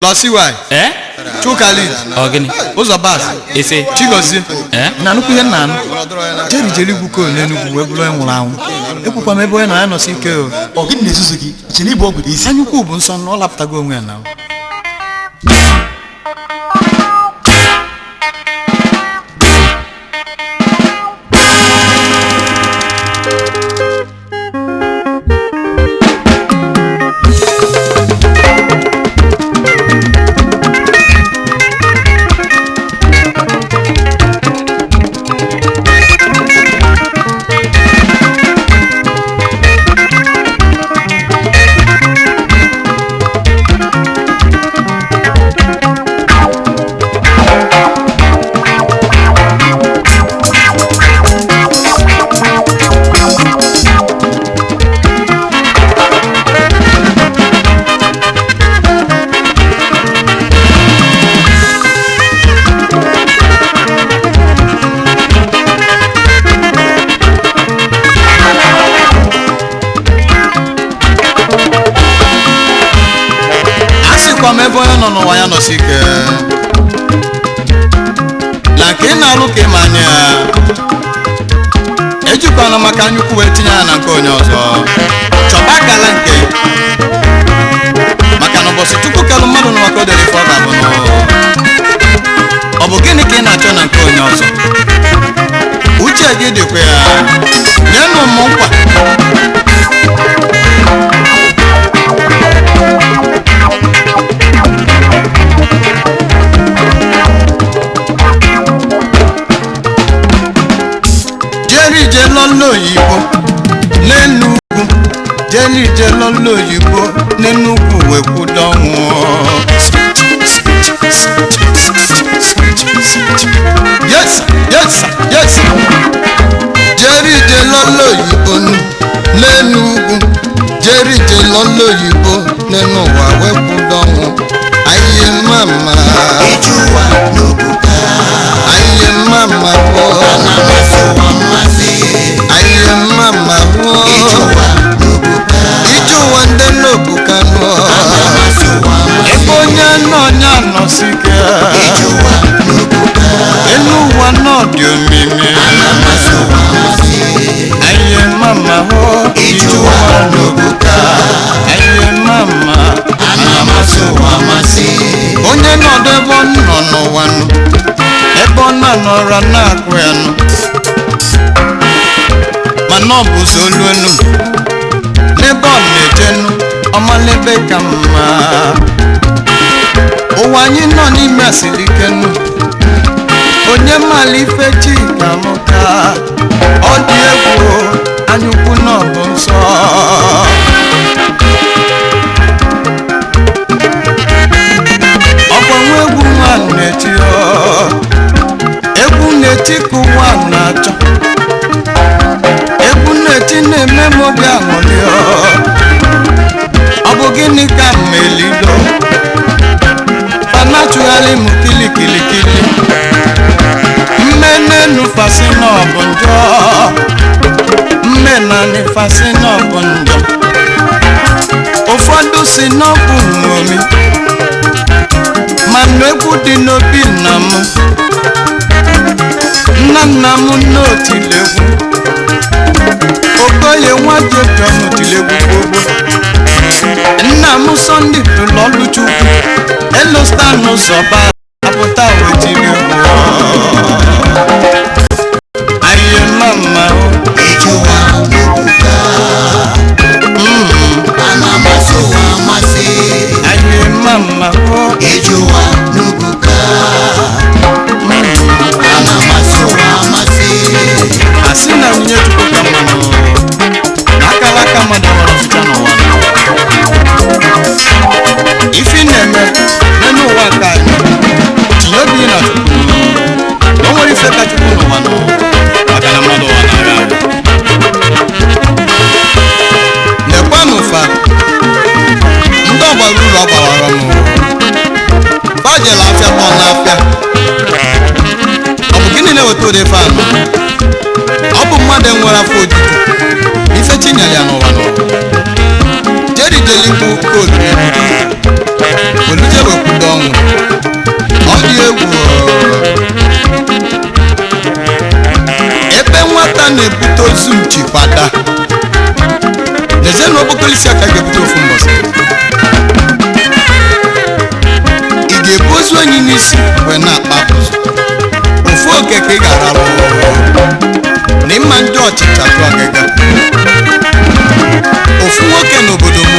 Tosiwai Chukali Ogini Uzabas Ese Chigozie na nnukwu ihe nna anụ Jerry Jeligwu ko n'Enugu wee bụrụ enwụrụ anwụ ekwukwa m ebe onye na ya nọsi ike ọ gị na-ezuzu gị chiri igbo ọgwụ isi anyukwu bụ nsọ na ọ lapụtago onwe ya na ebe onye nọ n'ụwa ya nọsi ike na nke ị na-alụ ka ịma anya ejikwana maka anyukwu wee tinye ya na nke onye ọzọ chọba akala nke maka na ụbọchị Chukwu kelụ mmadụ na maka o dere ife ọ ga-abụ ọ bụ gịnị ka ị na-achọ na nke onye ọzọ uche gị dịkwa ya nyenụ ụmụ nkwa Jerry lọ́lọ́ òyìnbó n'Enugu Jerry lọ́lọ́ òyìnbó n'Enugu wekwu dọ́wọ́ yes yes yes Jerry lọ́lọ́ òyìnbó n'Enugu Jerry lọ́lọ́ òyìnbó n'Enugu wekwu dọ́wọ́ ayé mama Ijuwa n'obuka ayé mama wo aye mama wo Ijuwa nde n'obuka no ebonya no nya no sike Ijuwa n'obuka enuwa no di omimi aye mama wo Ijuwa n'obuka aye mama anamaso amasi onye nọdụ ebe ọ nọ n'ụwa nụ ebe ọ na-anọra na-akụ ya nụ mana ọ bụ olu enu n'ebe ọ na-ejenu ọmalebe ka mma ụwa anyị nọ n'ime asịrị ike nụ onye mala ife chi ka mụta ọ dị egwu anyukwu na ọ bụ nsọ ọgbanwe egwu nwa na-eti egwu na-eti ka ụwa na-achọ egwu na-eti na-eme m obi aṅụrị ọ bụ gịnị ka m elido fanachugharị m kilikilikili mme n'enu fasị na ọ bụ njọ mme na nifasị na ọ bụ njọ ụfọdụ si n'ọbụ nṅomi mana egwu dị n'obi nna m n'otilegwu Okoye nwajebiọ n'otilegwu gbogbo nna m Sunday lụrụ ọlụ Chukwu elosta n'ụzọba apụta wetiri aye mama Ijuwa n'obuka anamaso amasi aye mama Ijuwa n'obuka anamaso amasi asị na nwunye Chukwu ka mmanụ akala aka mmadụ nwere ọsịcha n'ụwa ife na-eme n'elu ụwa nke anyị tinye obi na Chukwu na o nwere ife ka Chukwu n'ụwa nọ maka na mmadụ ụwa na-agha nekwanụ fa ndị ọgbara uru ọgbara m fajela afịa kpọ n'afịa ọ bụ gịnị na-eweta ụdị ife anọ ọ bụ mmadụ nwere afọ ojuju ife chinyere ya n'ụwa n'ụwa Jerry Jeligwu oluje wepụdo n'ezie na ọbụkolisi aka ga-ebute ofu mbọsị ị ga-ebu ozu onye n'isi wee na-akpa ụzọ ofu oge ka ị ga-aralụ na ịma ndị ọchịcha tụ agịga ofu nwoke n'obodo m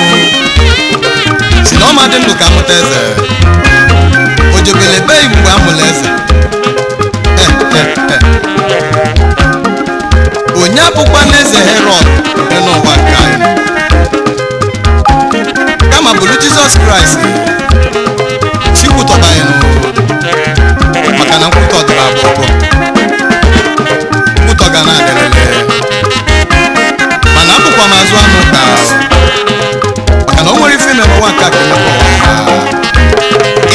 si na ọma dị ndụ ka amụta eze o jebele be mgbe amụla eze onye abụkwa n'eze Herọd dị n'ụwa nke anyị kama bụrụ Jizọs Kraịst chikwutọba anyị maka na nkwutọ dịrị abụọ nkwutọ ga na-adịrịle mana abụkwa m azụ anụ ka maka na o nwere ife mere ụwa nke aka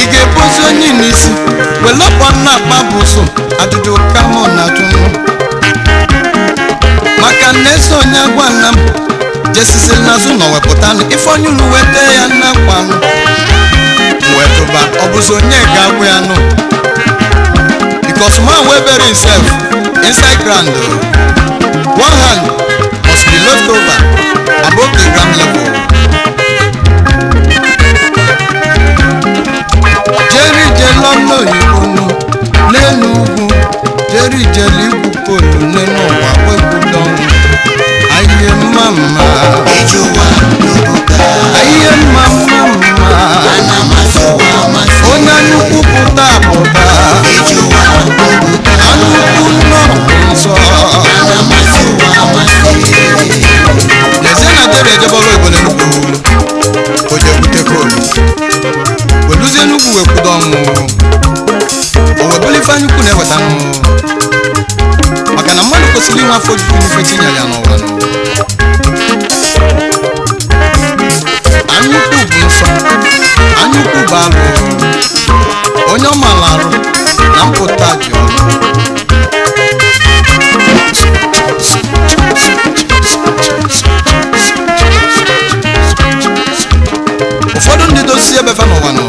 ị ga-ebuzi onye n'isi welọpụ na-akpa bụ ụsụ ajụjụ ka mụ na-ajụ maka na eze onye agwa nna m jesiziri n'azụ na wepụta ife onye ulu weta ya n'akwanụ wetụba ọ bụzi onye ga-agwụ ya nụ because man wey bury himself inside ground one hand must be left over above the ground level. Jerry jelọnà òyìnbó nu lẹ́nu ugwu Jerry jeli igwu polu nínú ụwa wegwu dọnụ ayé mama Ejowa n'obuka ayé mama ana masowa amasị onye nnukwu pụta apụta Ejowa n'obuka nnukwu nnọọ nsọ ana masowa amasị lezie na Jerry ejebọrọ ebole nnukwu o jekwute kolu weluzie nnukwu wekwudo ọnwụ o webuli ife anya ukwu na-eweta nụ maka na mmadụ kwesịrị inwe afọ ojuju n'ife tinyere ya n'ụwa nụ anya ukwu bụ nsọ anya ukwu bụ alụ onye ọ maala arụ na mpụta dị ọnụ ụfọdụ ndị dozie ebefe n'ụwa nụ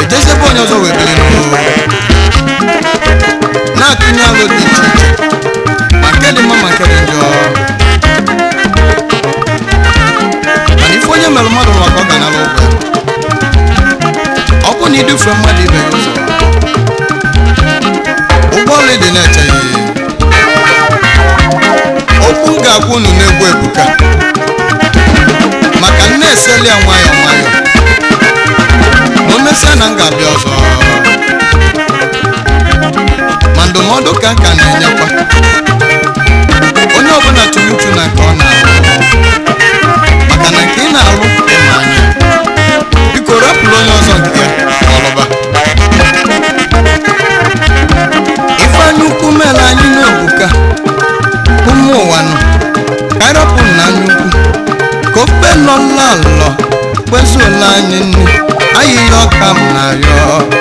ejezi ebe onye ọzọ wee biri na-atụnye alụ dị iche iche ma nke dị mma ma nke dị njọ mana ife onye mere mmadụ nwa ka ọ ga nara ụgwọ ọ bụ na idufe mmadụ ibe ya ụzọ ụgbọọla dị na-echeghị okwu m ga-agwa unu na-egwu ebuka maka nne eseli ya nwayọọ nwayọọ na o mesịa na m ga-abịa ọzọ ma ndụmọdụ ka nka na-enyekwa onye ọbụla tụrụ uchu na nke ọ na-alụ maka na nke ị na-alụ ịma anya biko rapụrụ onye ọzọ nke ya ọlụba ifeanya ukwu mere anyị na-ebuka ụmụ ụwa nọ ka anyị rapụ na anya ukwu ka ofe nọ nla alọ kwezuola anyị nne ayịya ọka m na-arịọ